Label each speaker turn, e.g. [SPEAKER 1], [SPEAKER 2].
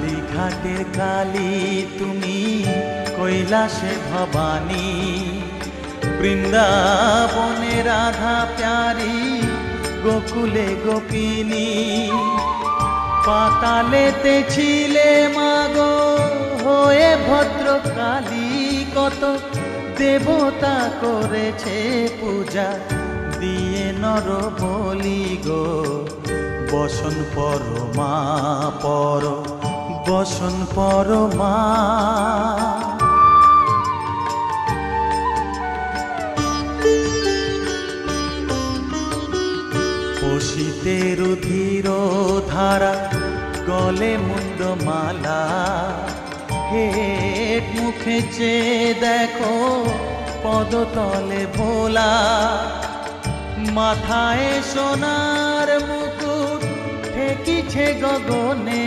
[SPEAKER 1] কালীঘাটের কালী তুমি, কৈলাসে ভবানী, বৃন্দাবনে রাধা প্যারি, গোকুলে গোপিনী। পাতালেতে ছিলে মাগো হয়ে ভদ্রকালী, কত দেবতা করেছে পূজা দিয়ে নর বলি গো। বসন পরমা পর, বসন পরমা। পশিতে রুধির ধারা, গলে মুন্ডমালা, হেট মুখে চেয়ে দেখো পদতলে ভোলা। মাথায় সোনার মুকুট ঠেকিছে গগনে,